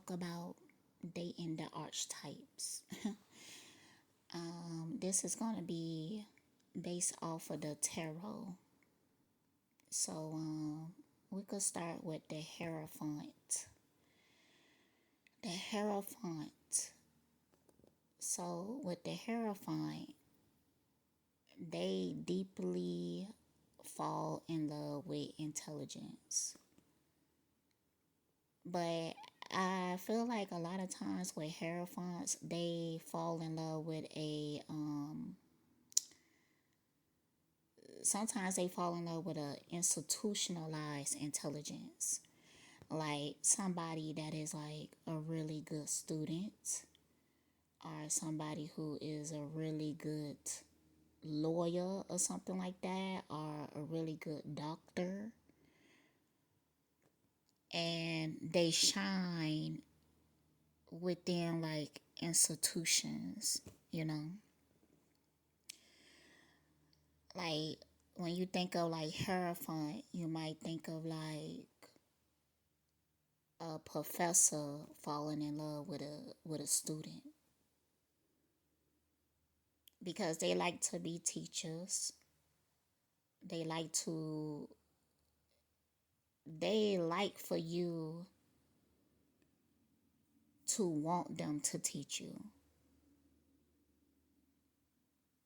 talk about dating the archetypes. This is going to be based off of the tarot. So we could start with the Hierophant. The Hierophant. So with the Hierophant, they deeply fall in love with intelligence. But I feel like a lot of times with Hierophants, they fall in love with sometimes they fall in love with a institutionalized intelligence. Like somebody that is like a really good student, or somebody who is a really good lawyer or something like that, or a really good doctor, and they shine within like institutions, you know. Like when you think of like Hierophant, you might think of like a professor falling in love with a student, because they like to be teachers. They like to they like for you to want them to teach you.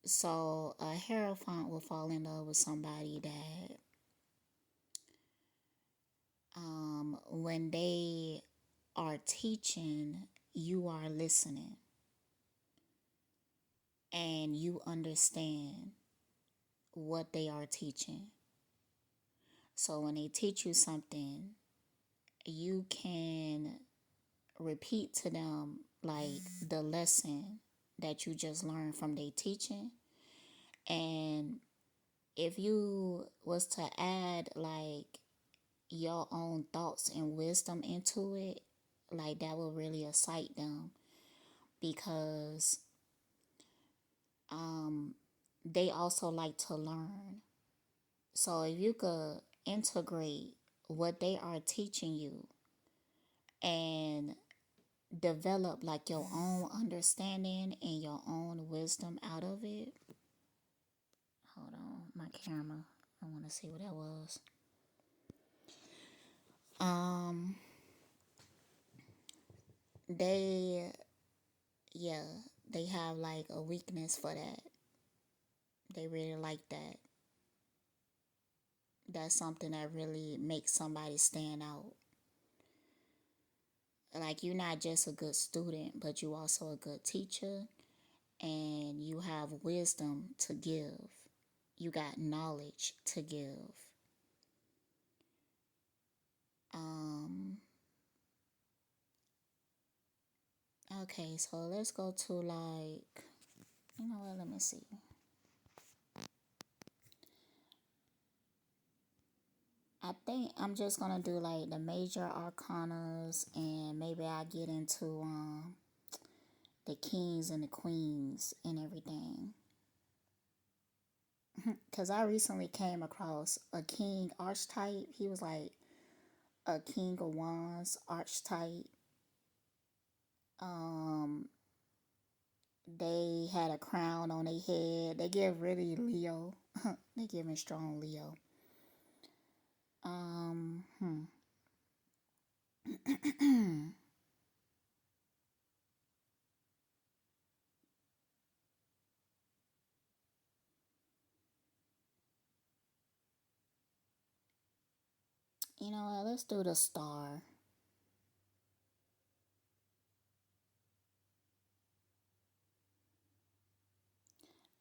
So a Hierophant will fall in love with somebody that when they are teaching, you are listening and you understand what they are teaching. So when they teach you something, you can repeat to them like the lesson that you just learned from their teaching. And if you was to add like your own thoughts and wisdom into it, like that will really excite them, because they also like to learn. So if you could integrate what they are teaching you and develop like your own understanding and your own wisdom out of it. Hold on, my camera. I want to see what that was. Um, they, yeah, they have like a weakness for that. They really like that. That's something that really makes somebody stand out. Like you're not just a good student, but you also a good teacher, and you have wisdom to give. You got knowledge to give. Um, okay, so let's go to like, you know what, let me see. I think I'm just gonna do like the major arcanas, and maybe I get into the kings and the queens and everything. Cause I recently came across a king archetype. He was like a king of wands archetype. Um, they had a crown on their head. They give really Leo. They giving strong Leo. Hmm. You know what? Let's do the star.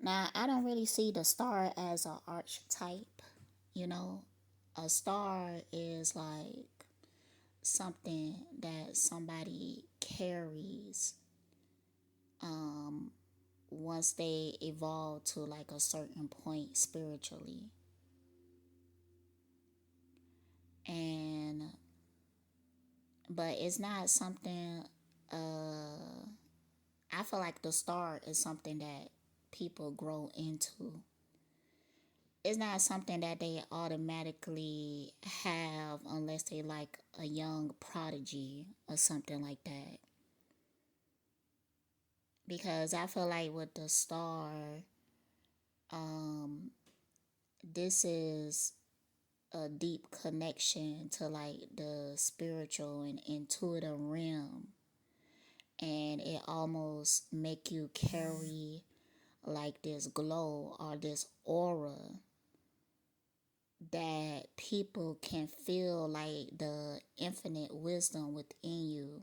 Now, I don't really see the star as an archetype. You know, a star is like something that somebody carries once they evolve to like a certain point spiritually. And, but it's not something, I feel like the star is something that people grow into. it's not something that they automatically have unless they like a young prodigy or something like that. Because I feel like with the star, um, this is a deep connection to like the spiritual and intuitive realm, and it almost make you carry like this glow or this aura that people can feel like the infinite wisdom within you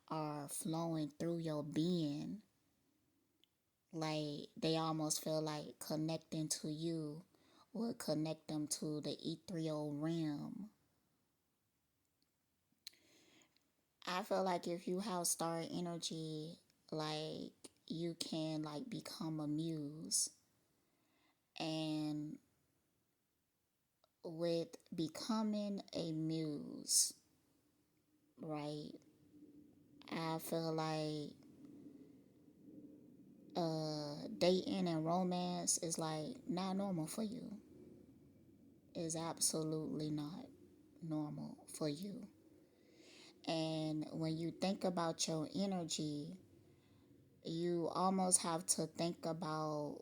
are flowing through your being. Like they almost feel like connecting to you would connect them to the ethereal realm. I feel like if you have star energy, like you can like become a muse. And with becoming a muse, right? I feel like dating and romance is like not normal for you. Is absolutely not normal for you. And when you think about your energy, you almost have to think about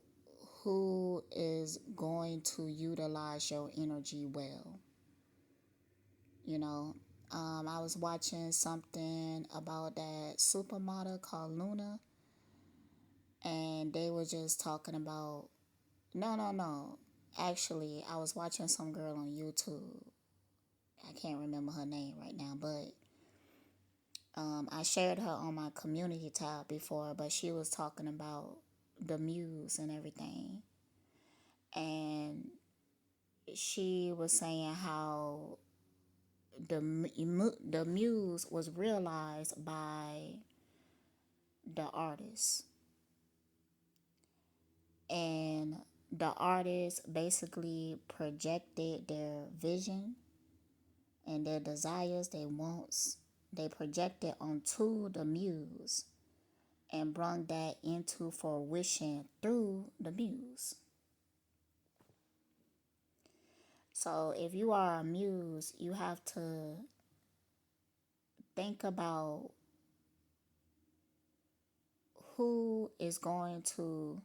who is going to utilize your energy well. You know, I was watching something about that supermodel called Luna, and they were just talking about no. Actually, I was watching some girl on YouTube. I can't remember her name right now, but I shared her on my community tab before, but she was talking about the muse and everything. And she was saying how the muse was realized by the artist. And the artist basically projected their vision and their desires, their wants. They projected onto the muse and brought that into fruition through the muse. So if you are a muse, you have to think about who is going to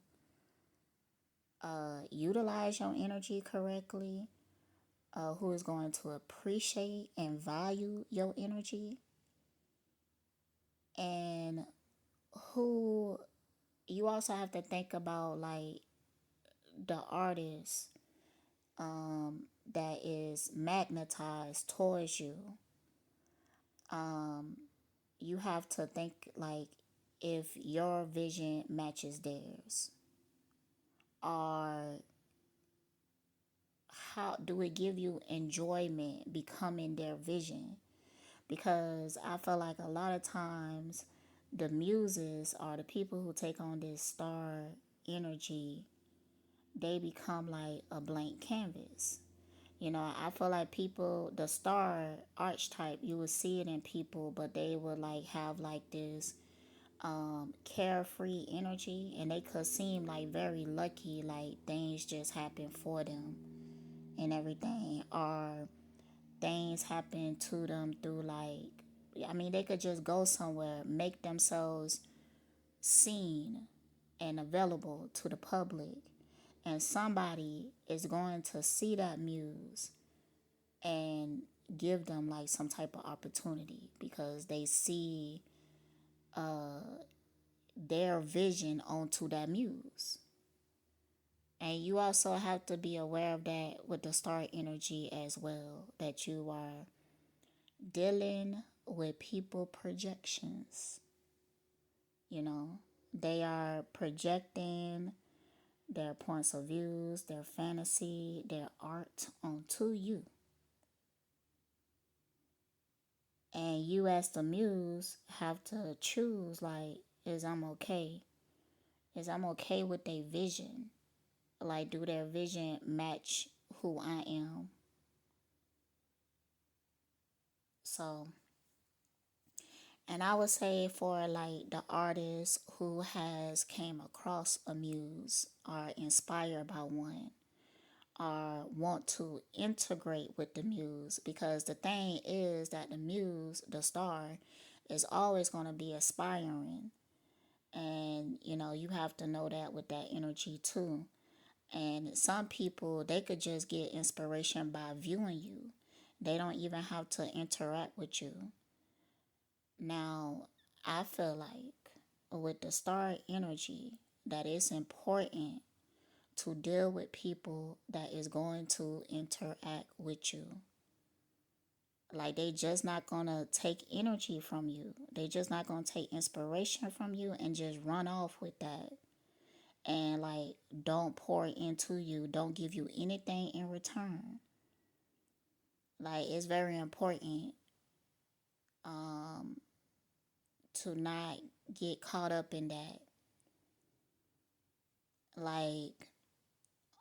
utilize your energy correctly, who is going to appreciate and value your energy, and who you also have to think about like the artist that is magnetized towards you. You have to think like if your vision matches theirs, or how do it give you enjoyment becoming their vision? Because I feel like a lot of times the muses are the people who take on this star energy. They become like a blank canvas. You know, I feel like people, the star archetype, you would see it in people, but they would like have like this carefree energy, and they could seem like very lucky, like things just happen for them and everything, or things happen to them through like, I mean, they could just go somewhere, make themselves seen and available to the public, and somebody is going to see that muse and give them like some type of opportunity because they see their vision onto that muse. And you also have to be aware of that with the star energy as well, that you are dealing with people projections. You know, they are projecting their points of views, their fantasy, their art onto you. And you as the muse have to choose like, is I'm okay with their vision? Like, do their vision match who I am? So, and I would say for like the artist who has came across a muse or inspired by one, or want to integrate with the muse, because the thing is that the muse, the star, is always going to be aspiring. And you have to know that with that energy too. And some people, they could just get inspiration by viewing you. They don't even have to interact with you. Now, I feel like with the star energy, that it's important to deal with people that is going to interact with you. Like, they just not gonna take energy from you. They just not gonna take inspiration from you and just run off with that. And like, don't pour into you. Don't give you anything in return. Like, it's very important um to not get caught up in that. Like,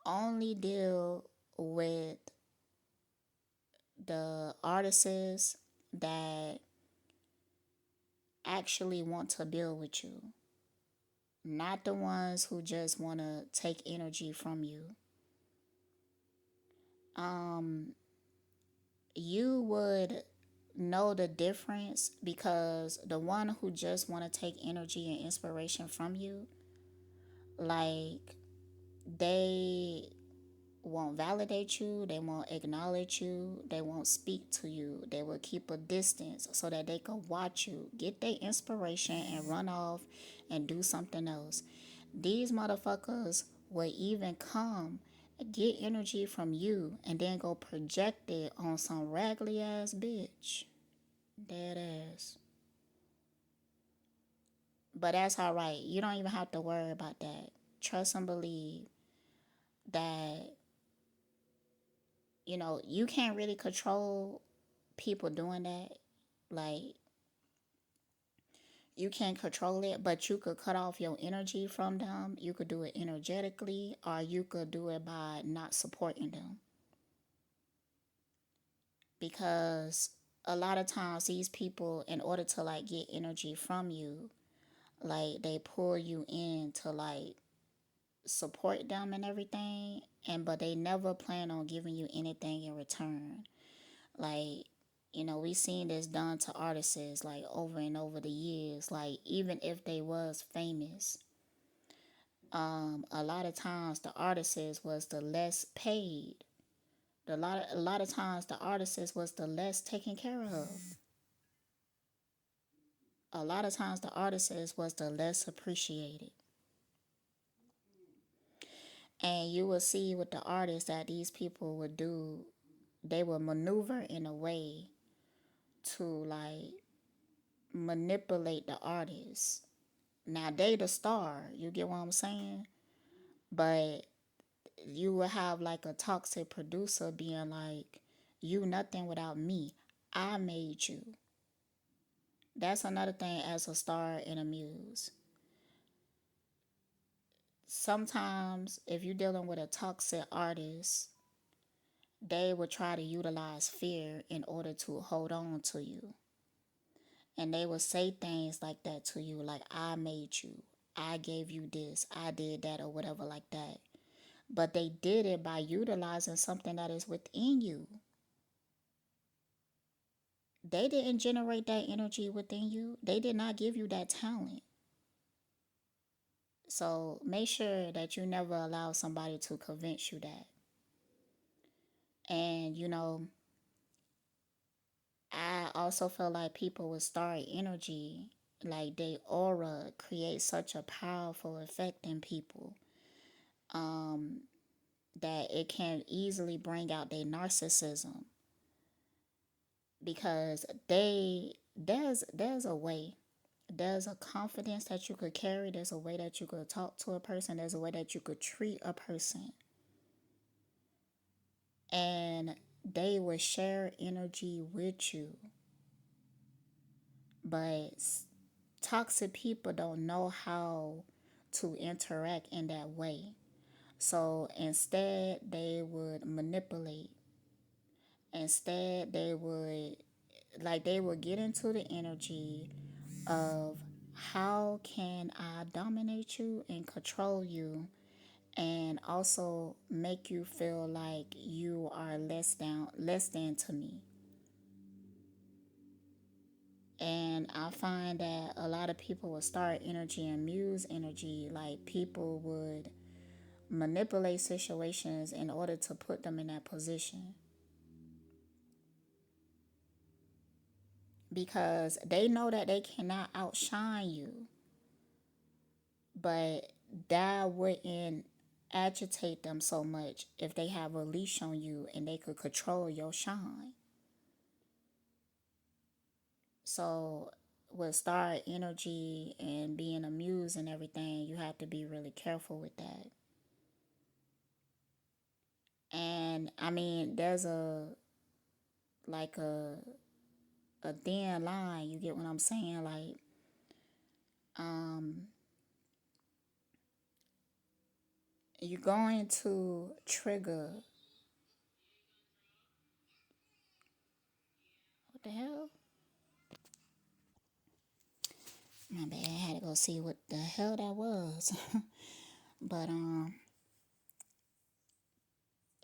only deal with the artists that actually want to build with you, not the ones who just want to take energy from you. Um, you would know the difference, because the one who just want to take energy and inspiration from you, like, they won't validate you, they won't acknowledge you, they won't speak to you, they will keep a distance so that they can watch you get their inspiration and run off and do something else. These motherfuckers will even come get energy from you and then go project it on some raggedy ass bitch. Dead ass. But that's alright. You don't even have to worry about that. Trust and believe that you can't really control people doing that. Like, you can't control it, but you could cut off your energy from them. You could do it energetically, or you could do it by not supporting them. Because a lot of times these people, in order to like get energy from you, like, they pull you in to like support them and everything, and but they never plan on giving you anything in return. Like, we seen this done to artists like over and over the years. Like, even if they was famous, a lot of times the artists was the less paid. A lot of times the artists was the less taken care of. A lot of times the artists was the less appreciated. And you will see with the artists that these people would do, they would maneuver in a way to like manipulate the artist. Now they the star, you get what I'm saying? But you will have like a toxic producer being like, you nothing without me. I made you. That's another thing as a star in a muse. Sometimes if you're dealing with a toxic artist, they will try to utilize fear in order to hold on to you. And they will say things like that to you, like, I made you, I gave you this, I did that, or whatever like that. But they did it by utilizing something that is within you. They didn't generate that energy within you. They did not give you that talent. So make sure that you never allow somebody to convince you that. And I also feel like people with star energy, like, they aura creates such a powerful effect in people, that it can easily bring out their narcissism, because there's a way, there's a confidence that you could carry, there's a way that you could talk to a person, there's a way that you could treat a person, and they will share energy with you. But toxic people don't know how to interact in that way. So instead, they would manipulate. Instead, they would get into the energy of, how can I dominate you and control you and also make you feel like you are less than to me. And I find that a lot of people with star energy and muse energy, like people would manipulate situations in order to put them in that position, because they know that they cannot outshine you, but that wouldn't agitate them so much if they have a leash on you and they could control your shine. So with star energy and being a muse and everything, you have to be really careful with that. And I mean, there's like a thin line, you get what I'm saying? Like, um you're going to trigger, what the hell? My bad, I had to go see what the hell that was. But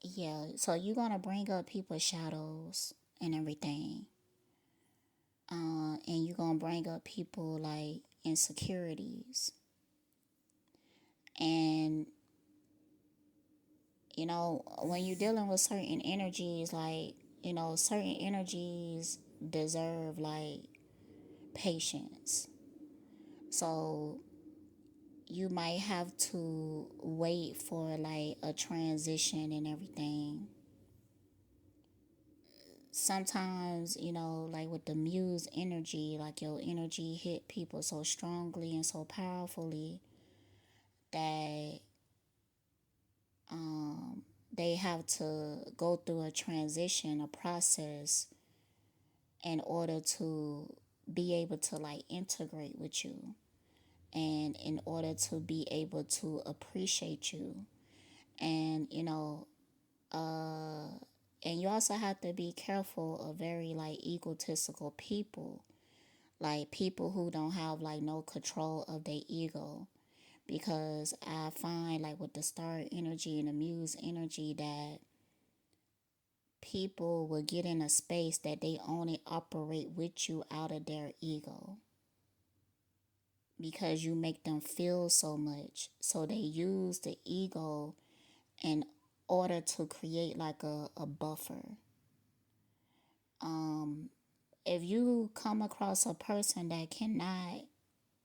yeah, so you're gonna bring up people's shadows and everything. And you're gonna bring up people like insecurities. And when you're dealing with certain energies, like, certain energies deserve like patience. So you might have to wait for like a transition and everything. Sometimes, like with the muse energy, like your energy hit people so strongly and so powerfully that they have to go through a transition, a process, in order to be able to like integrate with you, and in order to be able to appreciate you. And and you also have to be careful of very like egotistical people, like people who don't have like no control of their ego, because I find like with the star energy and the muse energy that people will get in a space that they only operate with you out of their ego, because you make them feel so much. So they use the ego in order to create like a buffer. If you come across a person that cannot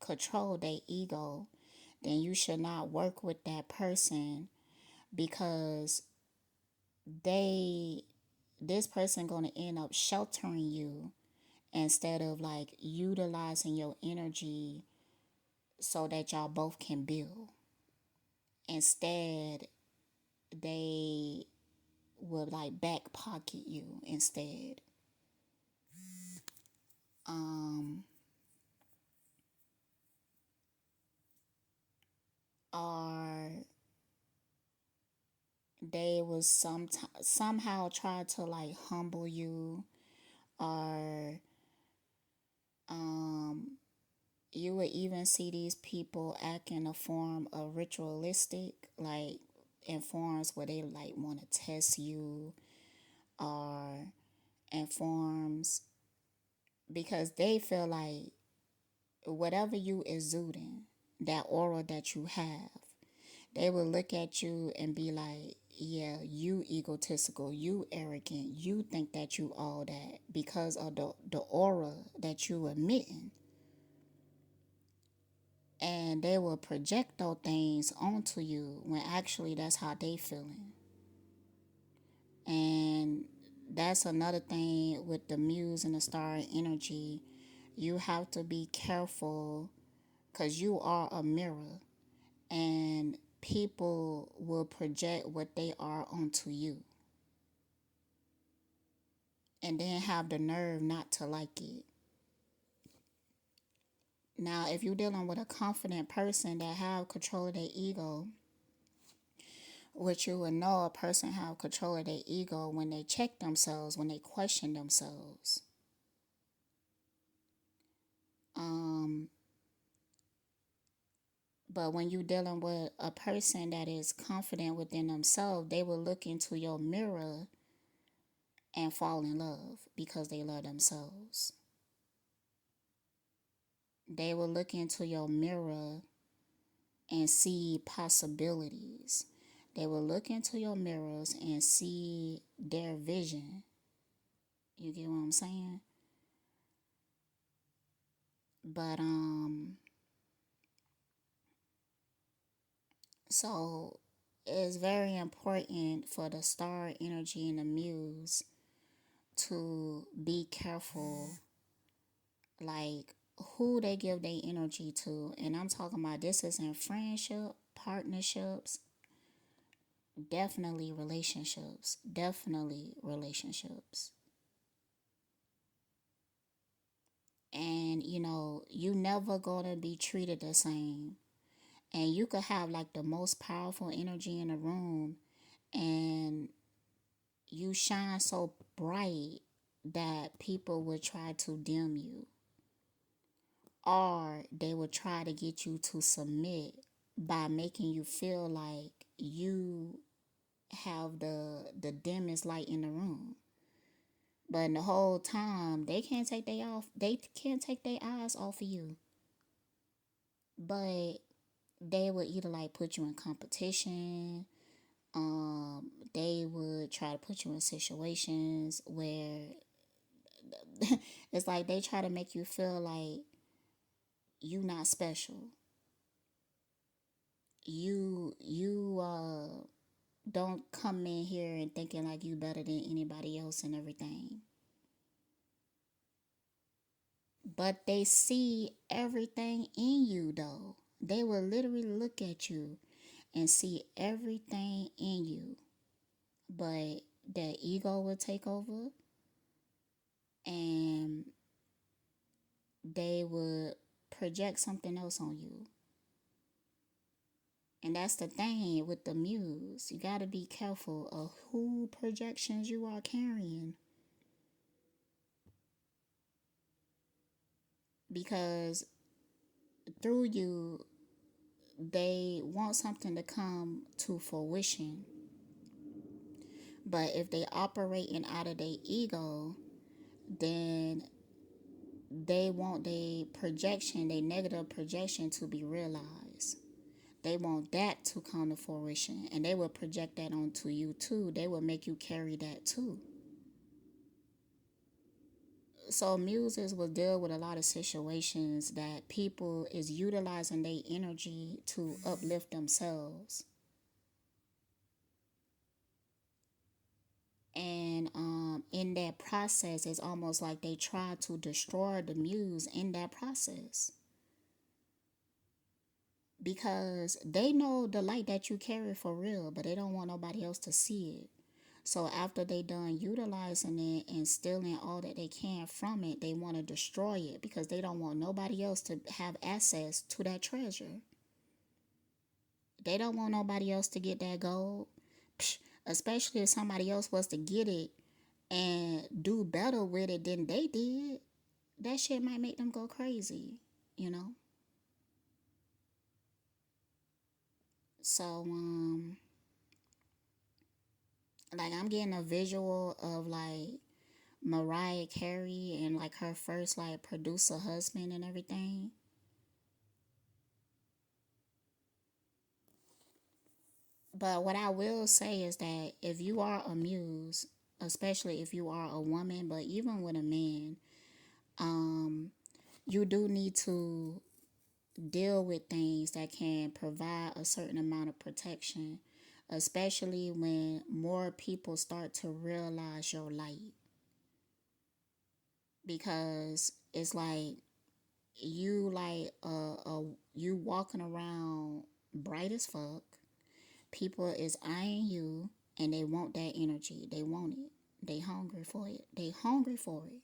control their ego, then you should not work with that person, because this person going to end up sheltering you instead of like utilizing your energy so that y'all both can build. Instead, they would like back pocket you instead. Or they was somehow try to like humble you, or you would even see these people act in a form of ritualistic, like in forms where they like want to test you, or in forms because they feel like whatever you exuding, that aura that you have, they will look at you and be like, yeah, you egotistical, you arrogant, you think that you all that because of the aura that you emitting. And they will project those things onto you when actually that's how they feeling. And that's another thing with the muse and the star energy. You have to be careful because you are a mirror, and people will project what they are onto you and then have the nerve not to like it. Now, if you're dealing with a confident person that have control of their ego, which you would know a person have control of their ego when they check themselves, when they question themselves. But when you're dealing with a person that is confident within themselves, they will look into your mirror and fall in love because they love themselves. They will look into your mirror and see possibilities. They will look into your mirrors and see their vision. You get what I'm saying? But so it's very important for the star energy and the muse to be careful, like who they give their energy to. And I'm talking about this is in friendship, partnerships, definitely relationships. Definitely relationships. And you never gonna be treated the same. And you could have like the most powerful energy in the room, and you shine so bright that people would try to dim you, or they would try to get you to submit by making you feel like you have the dimmest light in the room. But the whole time they can't take their eyes off of you. But they would either like put you in competition, they would try to put you in situations where it's like they try to make you feel like you not special. You don't come in here and thinking like you better than anybody else and everything. But they see everything in you though. They will literally look at you and see everything in you. But their ego will take over, and they would project something else on you. And that's the thing with the muse. You got to be careful of who projections you are carrying. Because through you, they want something to come to fruition. But if they operating out of their ego, then they want their projection, their negative projection to be realized. They want that to come to fruition, and they will project that onto you too. They will make you carry that too. So muses will deal with a lot of situations that people is utilizing their energy to uplift themselves. And in that process, it's almost like they try to destroy the muse in that process, because they know the light that you carry for real, but they don't want nobody else to see it. So after they done utilizing it and stealing all that they can from it, they want to destroy it because they don't want nobody else to have access to that treasure. They don't want nobody else to get that gold. Psh, especially if somebody else was to get it and do better with it than they did. That shit might make them go crazy, you know? So, like I'm getting a visual of like Mariah Carey and like her first like producer husband and everything. But what I will say is that if you are a muse, especially if you are a woman, but even with a man, you do need to deal with things that can provide a certain amount of protection, especially when more people start to realize your light. Because it's like you walking around bright as fuck. People is eyeing you and they want that energy. They want it. They hungry for it. They hungry for it.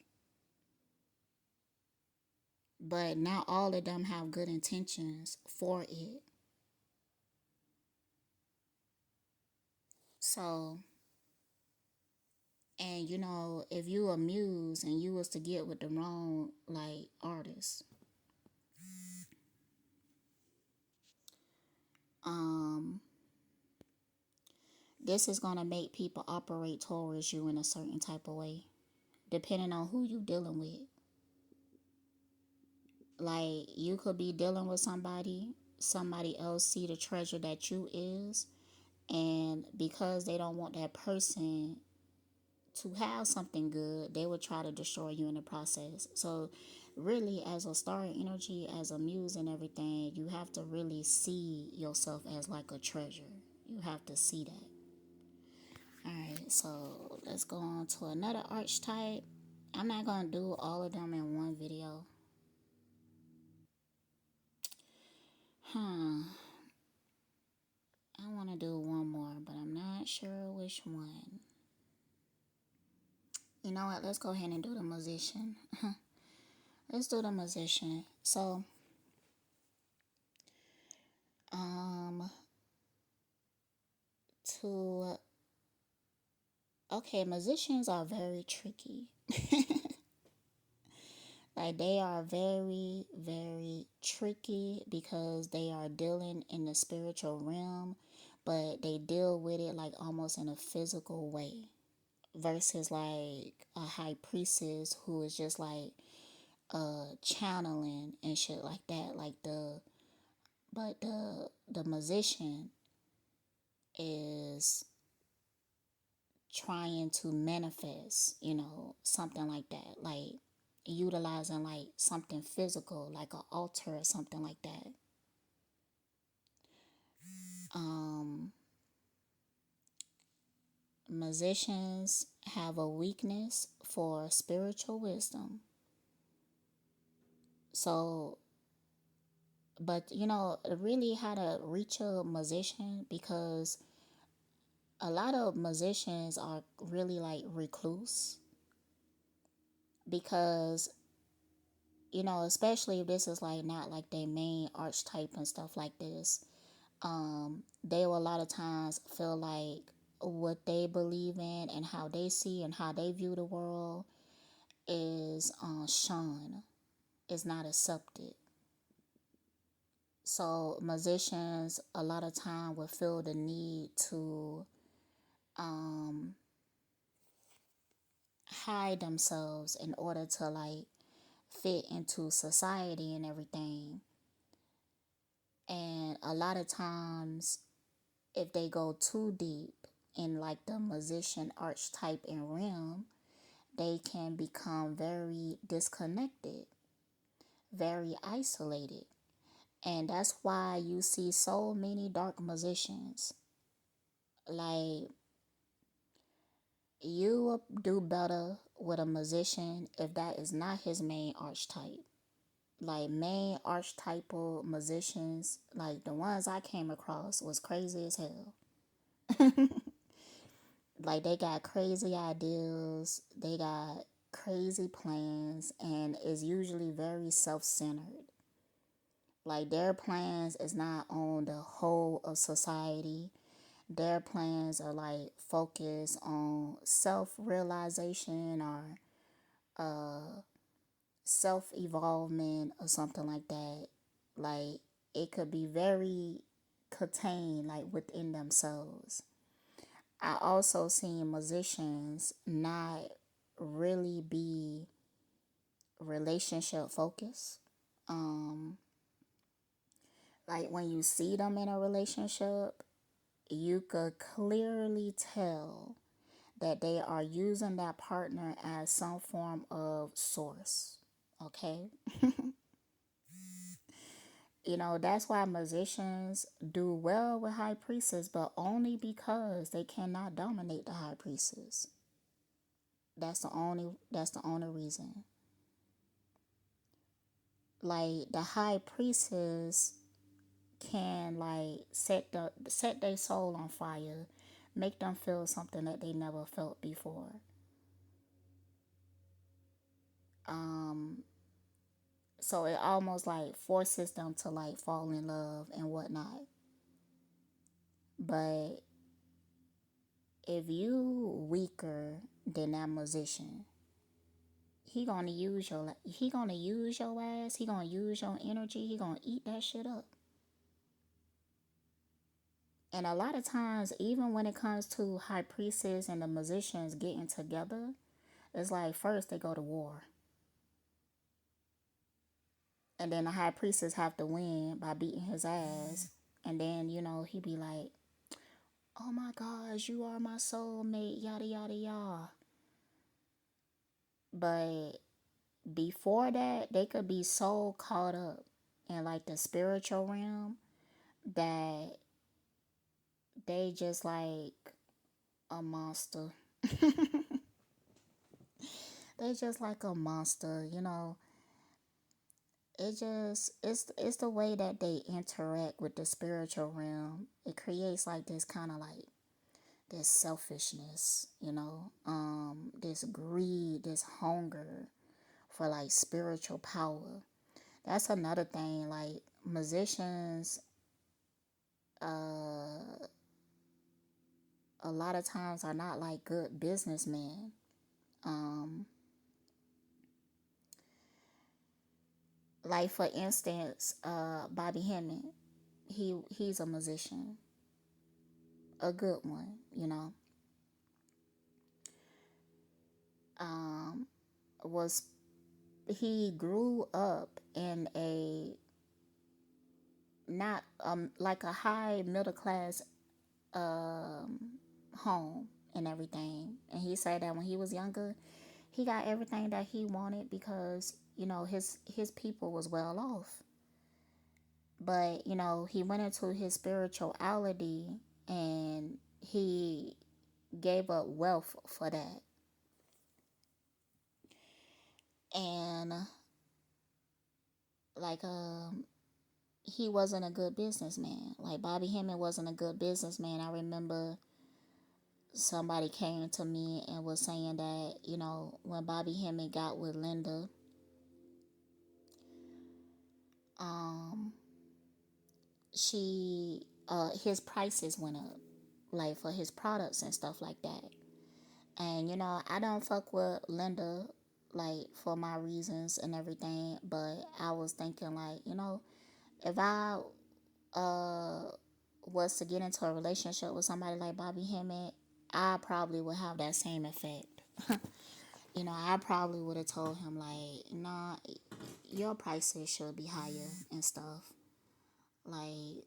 But not all of them have good intentions for it. So, and if you a muse and you was to get with the wrong like artist, Um, this is gonna make people operate towards you in a certain type of way, depending on who you dealing with. Like you could be dealing with somebody else see the treasure that you is, and because they don't want that person to have something good, they would try to destroy you in the process. So really, as a star energy, as a muse and everything, you have to really see yourself as like a treasure. You have to see that. Alright, so let's go on to another archetype. I'm not gonna do all of them in one video. Huh. I want to do one more, but I'm not sure which one. You know what? Let's go ahead and do the musician. Let's do the musician. So, um, to okay, musicians are very tricky. Like they are very, very tricky because they are dealing in the spiritual realm, but they deal with it like almost in a physical way. Versus like a high priestess who is just like channeling and shit like that. But the musician is trying to manifest, something like that, like utilizing like something physical, like an altar or something like that. Um, Musicians have a weakness for spiritual wisdom. So, but really how to reach a musician, because a lot of musicians are really like recluse, because especially if this is like not like their main archetype and stuff like this, they will a lot of times feel like what they believe in and how they see and how they view the world is shunned, is not accepted. So musicians a lot of time will feel the need to um, hide themselves in order to like fit into society and everything. And a lot of times, if they go too deep in like the musician archetype and realm, they can become very disconnected, very isolated. And that's why you see so many dark musicians. Like, you will do better with a musician if that is not his main archetype. Like, main archetypal musicians, like the ones I came across, was crazy as hell. Like, they got crazy ideas, they got crazy plans, and is usually very self-centered. Like, their plans is not on the whole of society. Their plans are like focused on self-realization or self-evolvement or something like that. Like, it could be very contained, like within themselves. I also seen musicians not really be relationship focused. Um, like when you see them in a relationship, you could clearly tell that they are using that partner as some form of source. Okay? That's why musicians do well with high priestess, but only because they cannot dominate the high priestess. That's the only reason. Like, the high priestess can like set their soul on fire, make them feel something that they never felt before. So it almost like forces them to like fall in love and whatnot. But if you weaker than that musician, he gonna use your ass, he gonna use your energy, he gonna eat that shit up. And a lot of times, even when it comes to high priestess and the musicians getting together, it's like first they go to war. And then the high priestess have to win by beating his ass. And then, he be like, oh my gosh, you are my soulmate, yada, yada, yada. But before that, they could be so caught up in like the spiritual realm that they just like a monster. They just like a monster. It's the way that they interact with the spiritual realm. It creates like this kind of like this selfishness, this greed, this hunger for like spiritual power. That's another thing. Like musicians, a lot of times are not like good businessmen. Um, like for instance, Bobby Hemmett, he's a musician, a good one. Um, was he grew up in a not like a high middle class um home and everything, and he said that when he was younger, he got everything that he wanted because his people was well off. But he went into his spirituality and he gave up wealth for that. And like he wasn't a good businessman. Like Bobby Hemmett wasn't a good businessman. I remember somebody came to me and was saying that when Bobby Hemmett got with Linda, um she his prices went up, like for his products and stuff like that. And I don't fuck with Linda, like for my reasons and everything, but I was thinking like, if I uh was to get into a relationship with somebody like Bobby Hemmett, I probably would have that same effect. I probably would have told him like, nah, your prices should be higher and stuff. Like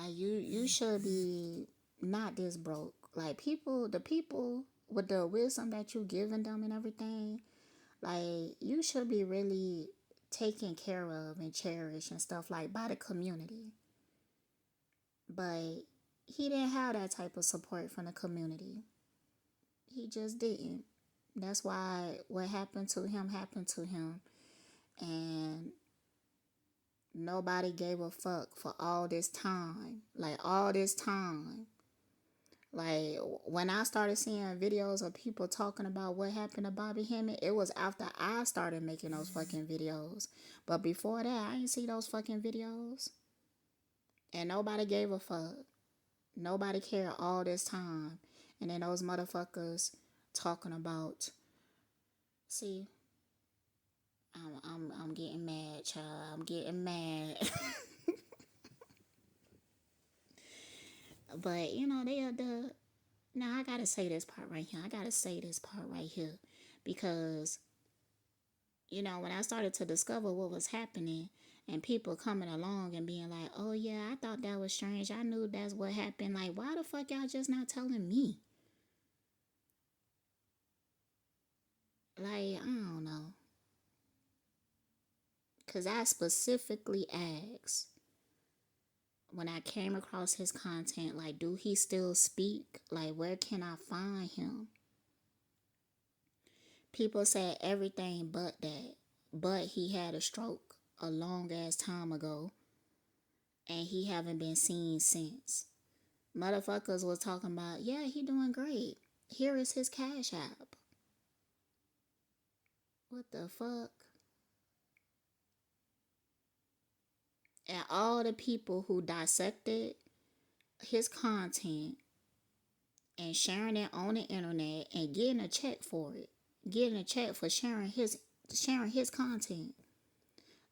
you should be not this broke. Like the people with the wisdom that you giving them and everything, like you should be really taken care of and cherished and stuff like by the community. But he didn't have that type of support from the community. He just didn't. That's why what happened to him, and nobody gave a fuck for all this time. Like all this time. Like when I started seeing videos of people talking about what happened to Bobby Hemmett, it was after I started making those fucking videos. But before that, I didn't see those fucking videos. And nobody gave a fuck. Nobody cared all this time. And then those motherfuckers talking about, see, I'm getting mad, child. I'm getting mad. But they are the now I gotta say this part right here. I gotta say this part right here. Because, when I started to discover what was happening and people coming along and being like, oh yeah, I thought that was strange. I knew that's what happened. Like, why the fuck y'all just not telling me? Like, I don't know. Because I specifically asked when I came across his content, like, do he still speak? Like, where can I find him? People said everything but that. But he had a stroke a long ass time ago. And he haven't been seen since. Motherfuckers was talking about, yeah, he doing great. Here is his Cash App. What the fuck? And all the people who dissected his content and sharing it on the internet and getting a check for it, getting a check for sharing his content.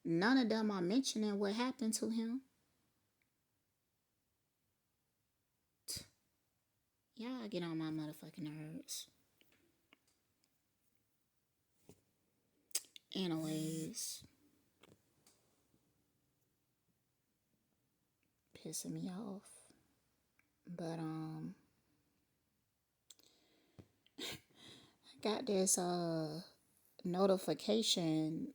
None of them are mentioning what happened to him. Y'all get on my motherfucking nerves. Anyways, pissing me off. But I got this notification.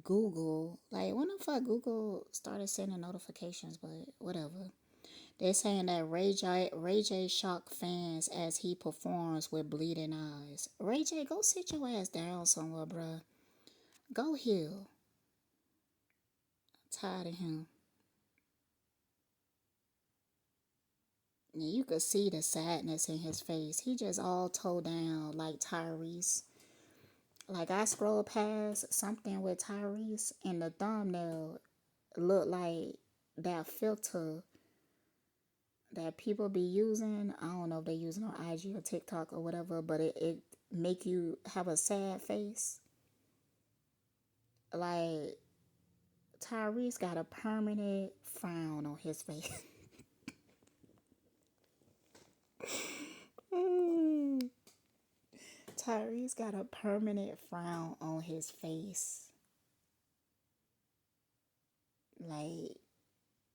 Google, like, when the fuck Google started sending notifications, but whatever. They're saying that Ray J shocked fans as he performs with bleeding eyes. Ray J, go sit your ass down somewhere, bruh. Go heal. I'm tired of him. And you could see the sadness in his face. He just all toe down like Tyrese. Like, I scrolled past something with Tyrese and the thumbnail looked like that filter that people be using. I don't know if they using on IG or TikTok or whatever, but it make you have a sad face. Like, Tyrese got a permanent frown on his face. Tyrese got a permanent frown on his face. Like,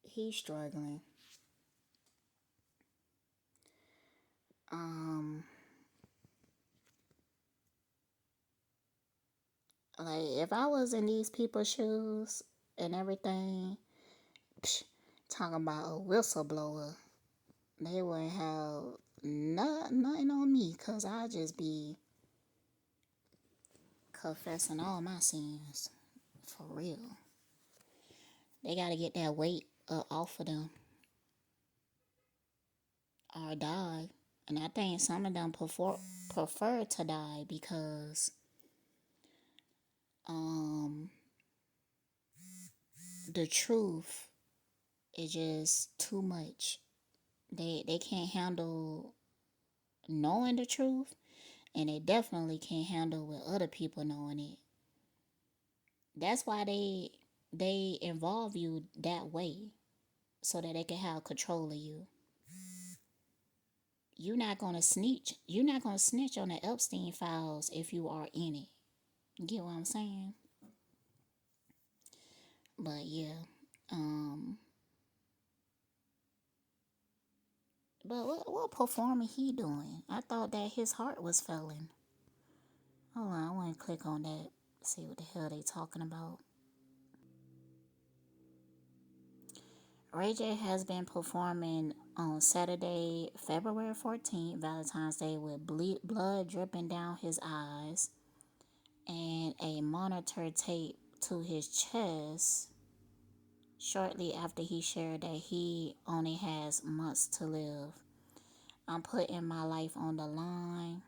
he's struggling. Like, if I was in these people's shoes and everything, talking about a whistleblower, they wouldn't have nothing on me, because I just be confessing all my sins. For real. They got to get that weight off of them or die. And I think some of them prefer to die because the truth is just too much. They can't handle knowing the truth, and they definitely can't handle with other people knowing it. That's why they involve you that way, so that they can have control of you. You're not gonna snitch. You're not gonna snitch on the Epstein files if you are in it. You get what I'm saying? But yeah, but what performing he doing? I thought that his heart was failing. Hold on, I want to click on that. See what the hell they talking about. Ray J has been performing on Saturday, February 14th, Valentine's Day, with blood dripping down his eyes and a monitor taped to his chest shortly after he shared that he only has months to live. I'm putting my life on the line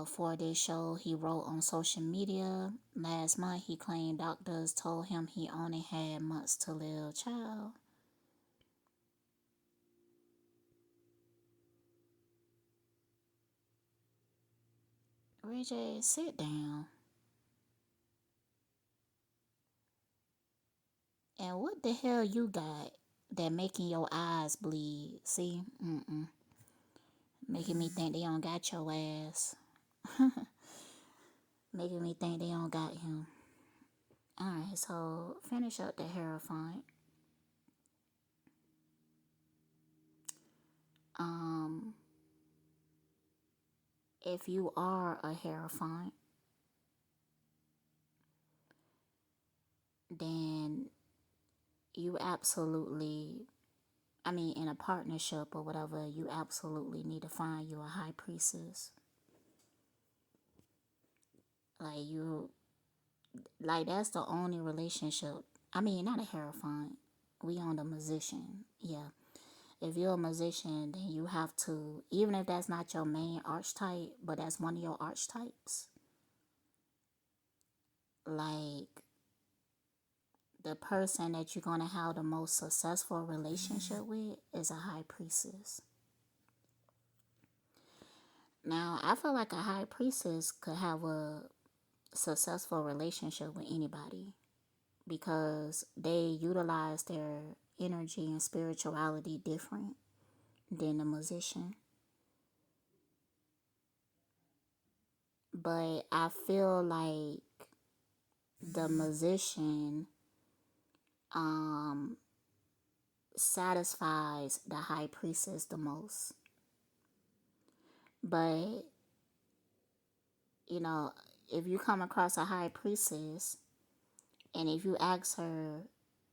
for this show, he wrote on social media. Last month, he claimed doctors told him he only had months to live. Child. Ray J, sit down. And what the hell you got that making your eyes bleed? See? Making me think they don't got your ass. Making me think they don't got him. Alright, so finish up the Hierophant. If you are a Hierophant, then you absolutely, in a partnership or whatever, you absolutely need to find you a high priestess. That's the only relationship. Not a Hierophant. We on the musician. Yeah. If you're a musician, then you have to, even if that's not your main archetype, but that's one of your archetypes. Like, the person that you're going to have the most successful relationship with is a high priestess. Now, I feel like a high priestess could have a successful relationship with anybody because they utilize their energy and spirituality different than the musician. But I feel like the musician um satisfies the high priestess the most. But you know, if you come across a high priestess and if you ask her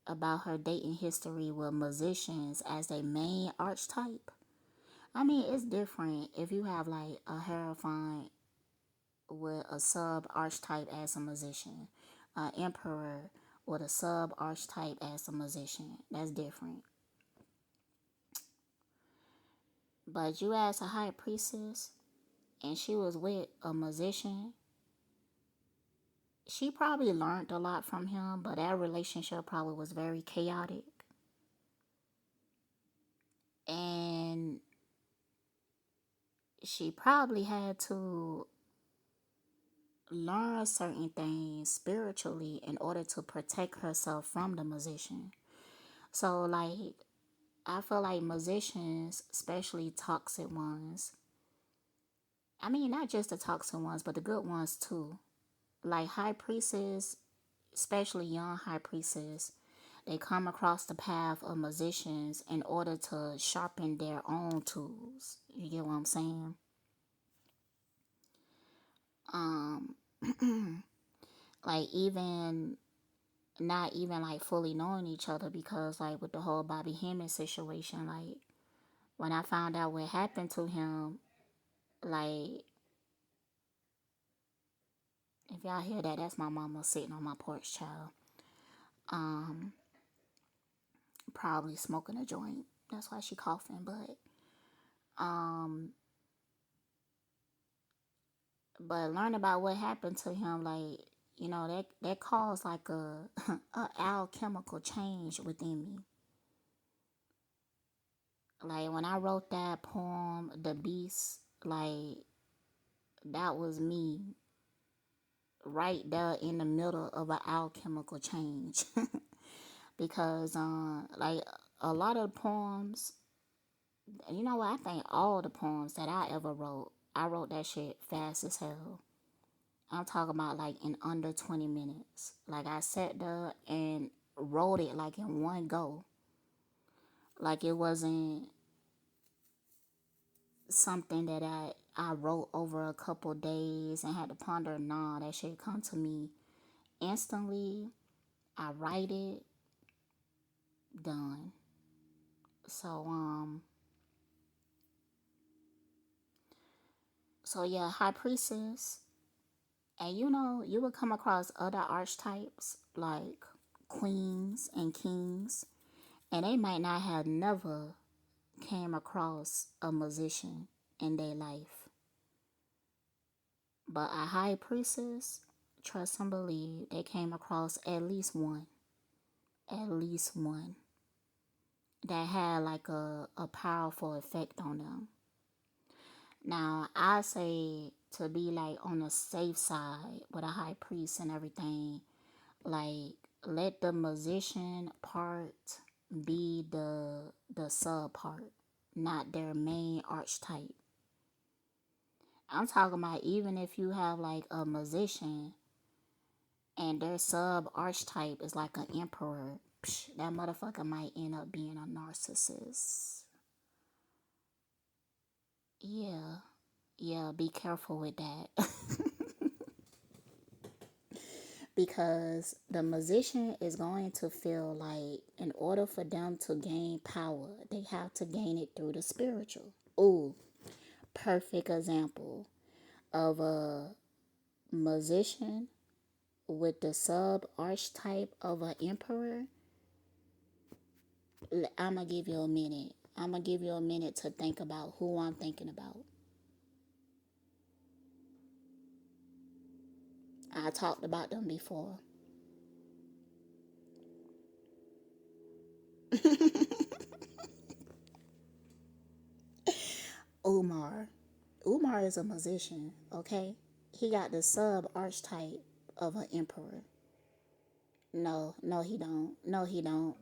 about her dating history with musicians as a main archetype, I mean, it's different if you have like a Hierophant with a sub archetype as a musician, an Emperor with a sub archetype as a musician. That's different. But you ask a high priestess and she was with a musician, she probably learned a lot from him, but that relationship probably was very chaotic. And she probably had to learn certain things spiritually in order to protect herself from the musician. So, like, I feel like musicians, especially toxic ones, I mean, not just the toxic ones, but the good ones too. Like, high priestess, especially young high priestess, they come across the path of musicians in order to sharpen their own tools. You get what I'm saying? Um, like even not even like fully knowing each other because like with the whole Bobby Hemmings situation, like when I found out what happened to him, like if y'all hear that, that's my mama sitting on my porch, child. Um, Probably smoking a joint. That's why she coughing. Um, but learn about what happened to him, like that caused like a alchemical change within me. Like when I wrote that poem, The Beast, like that was me right there in the middle of an alchemical change. Because like a lot of poems, you know what, I think all the poems that I ever wrote, I wrote that shit fast as hell. I'm talking about like in under 20 minutes. Like I sat there and wrote it like in one go. Like it wasn't something that I wrote over a couple days and had to ponder. Nah, that shit come to me instantly. I write it, done. So yeah, high priestess. And you would come across other archetypes like queens and kings, and they might not have never came across a musician in their life. But a high priestess, trust and believe, they came across at least one that had like a powerful effect on them. Now, I say to be like on the safe side with a high priest and everything, like let the musician part be the sub part, not their main archetype. I'm talking about even if you have like a musician and their sub archetype is like an emperor, that motherfucker might end up being a narcissist. Yeah, yeah, be careful with that. Because the musician is going to feel like in order for them to gain power, they have to gain it through the spiritual. Ooh, perfect example of a musician with the sub archetype of an emperor. I'm gonna give you a minute. I'm gonna give you a minute to think about who I'm thinking about. I talked about them before. Umar. Umar is a musician, okay? He got the sub archetype of an emperor. No, no, he don't. No, he don't.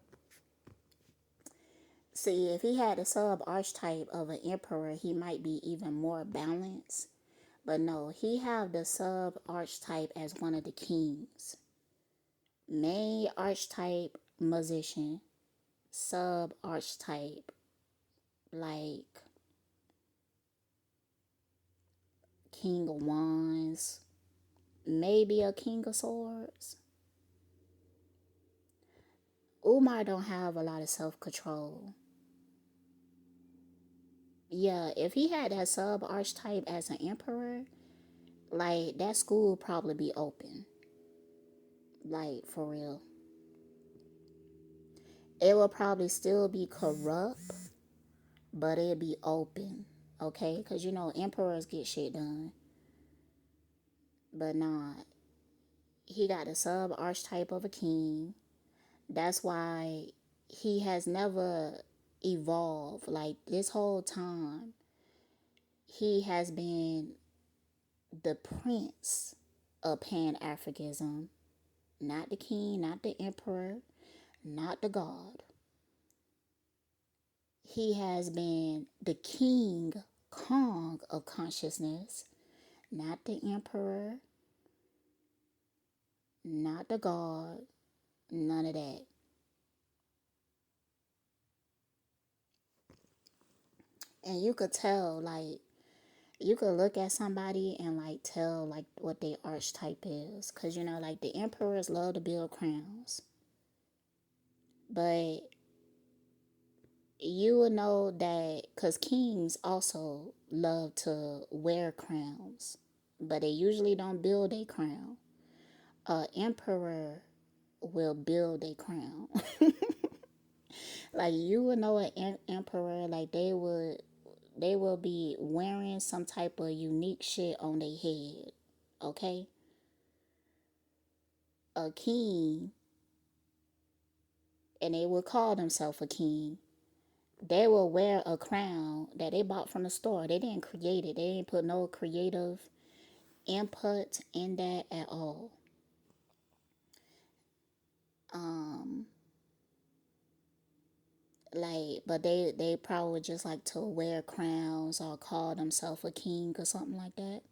See, if he had a sub archetype of an emperor, he might be even more balanced. But no, he have the sub archetype as one of the kings. Main archetype musician, sub archetype like king of wands, maybe a king of swords. Umar don't have a lot of self-control. Yeah, if he had that sub archetype as an emperor, like that school would probably be open. Like for real. It will probably still be corrupt, but it'd be open. Okay? Because you know, emperors get shit done. But nah, he got a sub archetype of a king. That's why he has never evolved. Like this whole time, he has been the prince of Pan Africanism, not the king, not the emperor, not the god. He has been the King Kong of consciousness, not the emperor, not the god, none of that. And you could tell, like, you could look at somebody and like tell like what their archetype is, because you know, like the emperors love to build crowns, but you will know that because kings also love to wear crowns, but they usually don't build a crown. A emperor will build a crown. Like you would know an emperor, like they will be wearing some type of unique shit on their head. Okay? A king, and they will call themselves a king. They will wear a crown that they bought from the store. They didn't create it. They didn't put no creative input in that at all. Um like, but they probably just like to wear crowns or call themselves a king or something like that.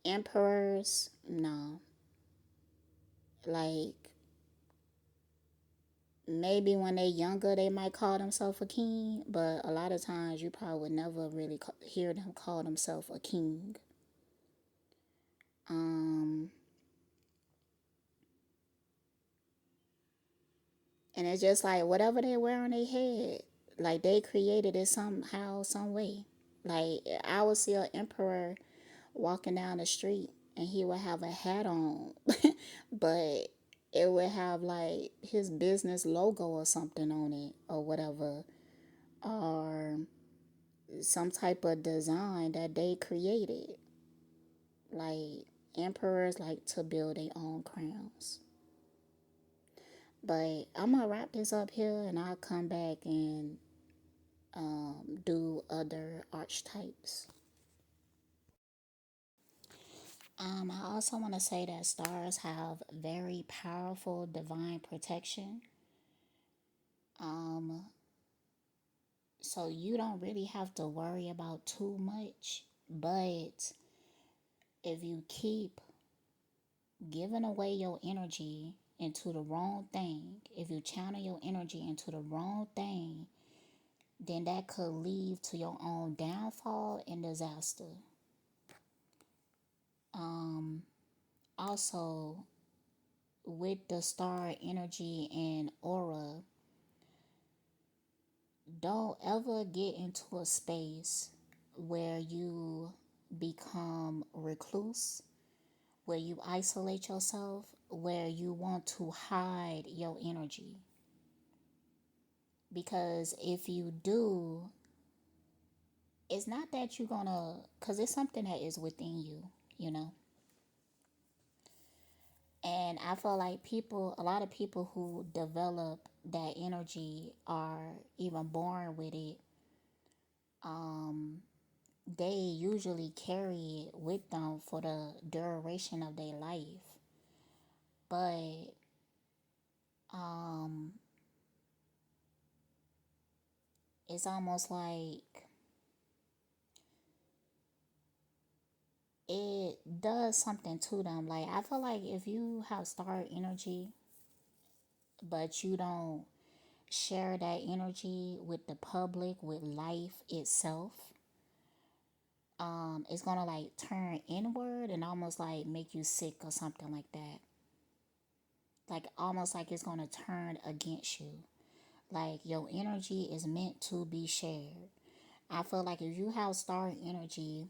Emperors, no. Like maybe when they younger they might call themselves a king, but a lot of times you probably would never really hear them call themselves a king. um and it's just like whatever they wear on their head, like they created it somehow, some way. Like I would see an emperor walking down the street and he would have a hat on, but it would have like his business logo or something on it or whatever, or some type of design that they created. Like emperors like to build their own crowns. But I'm gonna wrap this up here and I'll come back and do other archetypes. I also want to say that stars have very powerful divine protection. Um, so you don't really have to worry about too much. But if you keep giving away your energy into the wrong thing, if you channel your energy into the wrong thing, then that could lead to your own downfall and disaster. Also, with the star energy and aura, don't ever get into a space where you become recluse, where you isolate yourself, where you want to hide your energy. Because if you do, it's not that you're gonna, because it's something that is within you, you know? And I feel like a lot of people who develop that energy are even born with it. They usually carry it with them for the duration of their life. But It's almost like it does something to them. Like, I feel like if you have star energy, but you don't share that energy with the public, with life itself, it's gonna like turn inward and almost like make you sick or something like that. Like, almost like it's gonna turn against you. Like, your energy is meant to be shared. I feel like if you have star energy,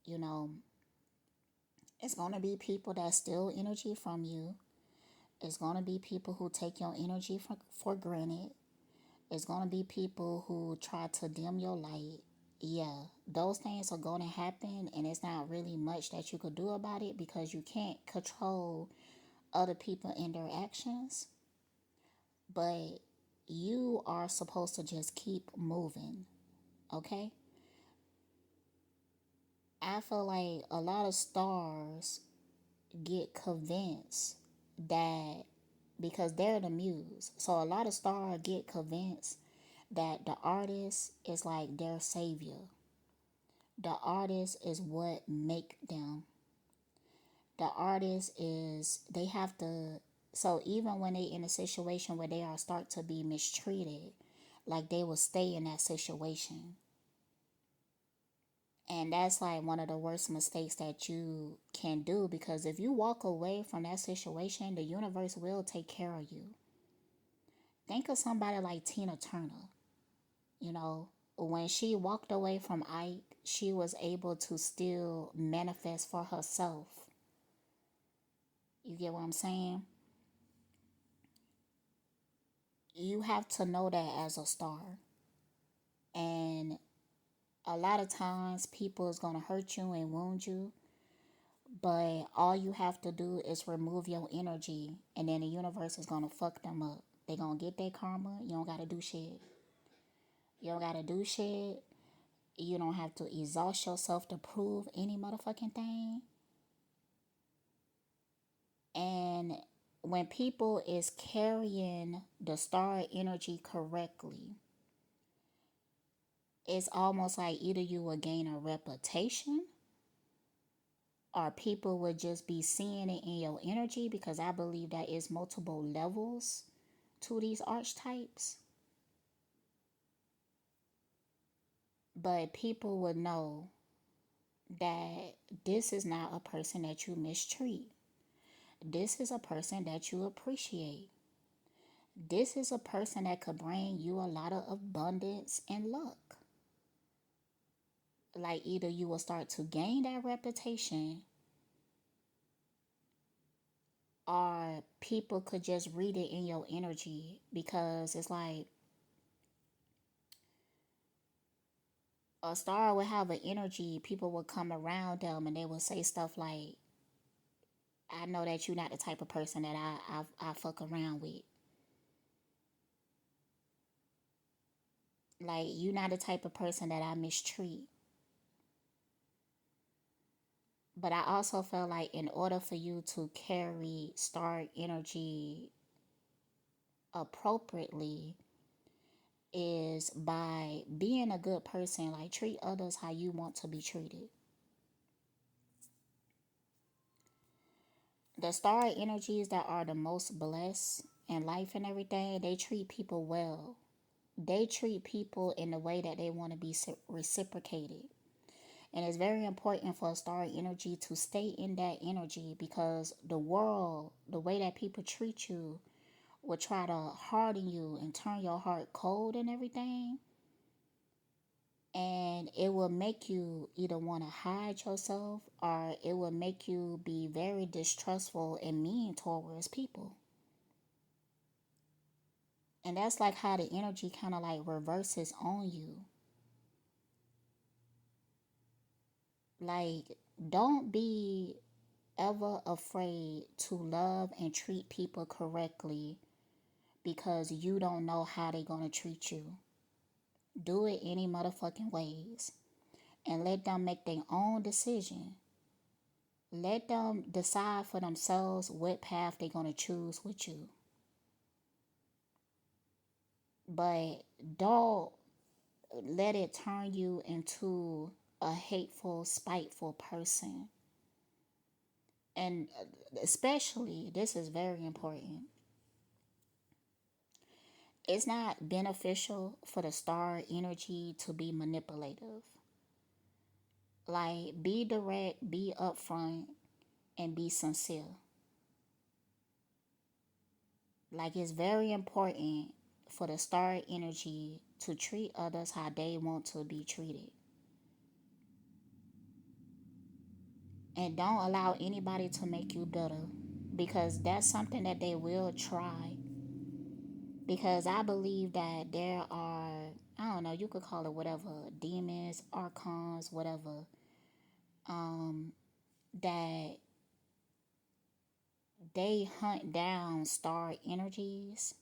you know, it's gonna be people that steal energy from you. It's gonna be people who take your energy for granted. It's gonna be people who try to dim your light. Yeah, those things are gonna happen, and it's not really much that you could do about it because you can't control other people and their actions. But you are supposed to just keep moving, okay? I feel like a lot of stars get convinced that because they're the muse. So a lot of stars get convinced that the artist is like their savior. The artist is what make them. The artist is they have to, so even when they in a situation where they are start to be mistreated, like they will stay in that situation. And that's like one of the worst mistakes that you can do, because if you walk away from that situation, the universe will take care of you. Think of somebody like Tina Turner. You know, when she walked away from Ike, she was able to still manifest for herself. You get what I'm saying? You have to know that as a star. And a lot of times people is going to hurt you and wound you, but all you have to do is remove your energy, and then the universe is going to fuck them up. They going to get their karma. You don't got to do shit. You don't got to do shit. You don't have to exhaust yourself to prove any motherfucking thing. And when people is carrying the star energy correctly, it's almost like either you will gain a reputation or people would just be seeing it in your energy, because I believe that is multiple levels to these archetypes. But people would know that this is not a person that you mistreat. This is a person that you appreciate. This is a person that could bring you a lot of abundance and luck. Like, either you will start to gain that reputation, or people could just read it in your energy, because it's like a star would have an energy, people would come around them and they would say stuff like, I know that you're not the type of person that I fuck around with. Like, you're not the type of person that I mistreat. But I also feel like in order for you to carry star energy appropriately is by being a good person. Like, treat others how you want to be treated. The star energies that are the most blessed in life and everything, they treat people well. They treat people in the way that they want to be reciprocated. And it's very important for a star energy to stay in that energy, because the world, the way that people treat you, will try to harden you and turn your heart cold and everything. And it will make you either want to hide yourself, or it will make you be very distrustful and mean towards people. And that's like how the energy kind of like reverses on you. Like, don't be ever afraid to love and treat people correctly, because you don't know how they're going to treat you. Do it any motherfucking ways. And let them make their own decision. Let them decide for themselves what path they're going to choose with you. But don't let it turn you into a hateful, spiteful person. And especially, this is very important, it's not beneficial for the star energy to be manipulative. Like, be direct, be upfront, and be sincere. Like, it's very important for the star energy to treat others how they want to be treated. And don't allow anybody to make you better, because that's something that they will try. Because I believe that there are, I don't know, you could call it whatever, demons, archons, whatever, that they hunt down star energies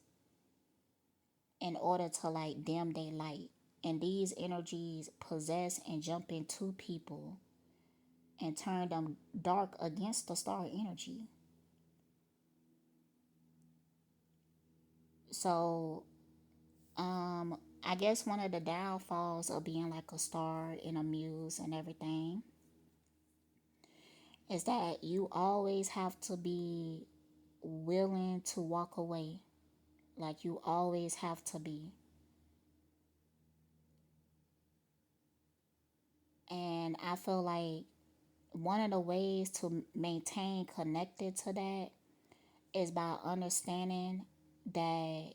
in order to like dim their light. And these energies possess and jump into people and turn them dark against the star energy. So, I guess one of the downfalls of being like a star in a muse and everything is that you always have to be willing to walk away. Like, you always have to be. And I feel like one of the ways to maintain connected to that is by understanding that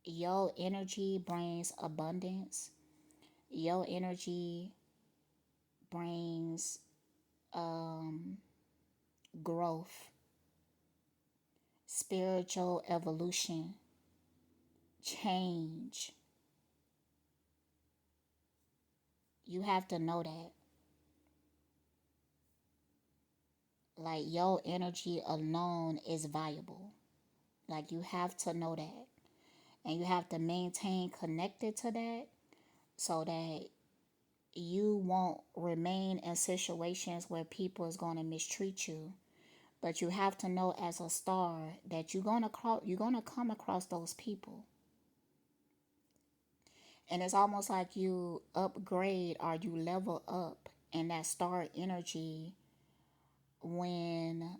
your energy brings abundance. Your energy brings growth, spiritual evolution, change. You have to know that. Like, your energy alone is valuable. Like, you have to know that. And you have to maintain connected to that so that you won't remain in situations where people is going to mistreat you. But you have to know as a star that you're going to come across those people. And it's almost like you upgrade or you level up in that star energy when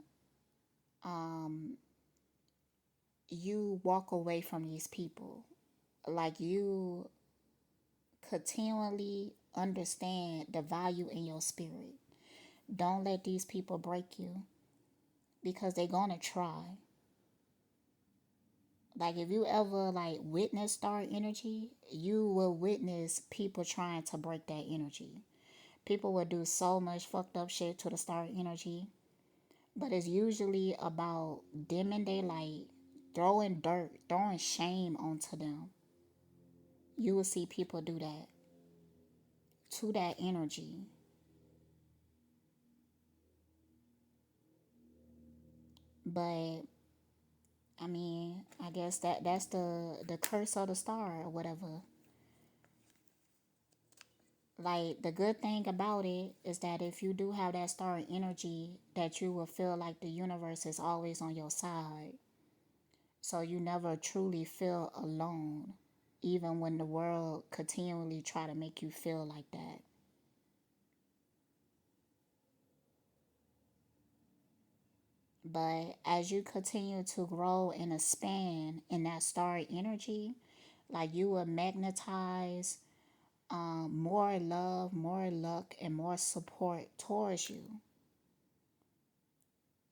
you walk away from these people. Like, you continually understand the value in your spirit. Don't let these people break you, because they're gonna try. Like, if you ever like witness star energy, you will witness people trying to break that energy. People will do so much fucked up shit to the star energy, but it's usually about dimming their light, throwing dirt, throwing shame onto them. You will see people do that to that energy. But I mean, I guess that's the curse of the star or whatever. Like, the good thing about it is that if you do have that star energy, that you will feel like the universe is always on your side. So you never truly feel alone, even when the world continually try to make you feel like that. But as you continue to grow and expand in that star energy, like, you will magnetize more love, more luck, and more support towards you.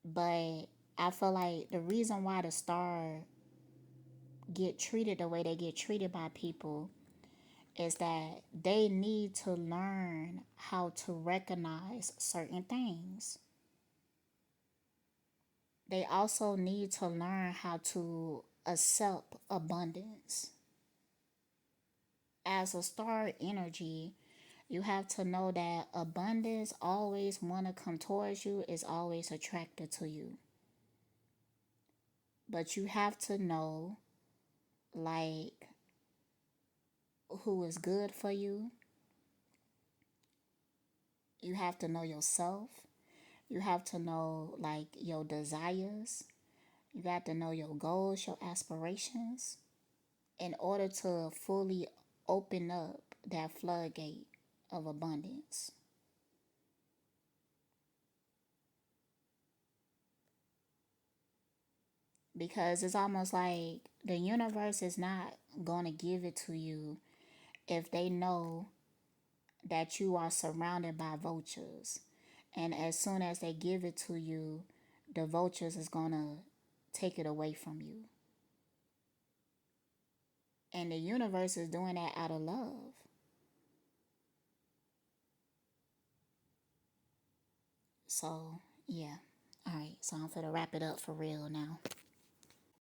But I feel like the reason why the star get treated the way they get treated by people is that they need to learn how to recognize certain things. They also need to learn how to accept abundance. As a star energy, you have to know that abundance always want to come towards you, is always attracted to you. But you have to know, like, who is good for you. You have to know yourself. You have to know, like, your desires. You got to know your goals, your aspirations, in order to fully open up that floodgate of abundance. Because it's almost like the universe is not going to give it to you if they know that you are surrounded by vultures. And as soon as they give it to you, the vultures is going to take it away from you. And the universe is doing that out of love. So, yeah. All right. So I'm going to wrap it up for real now.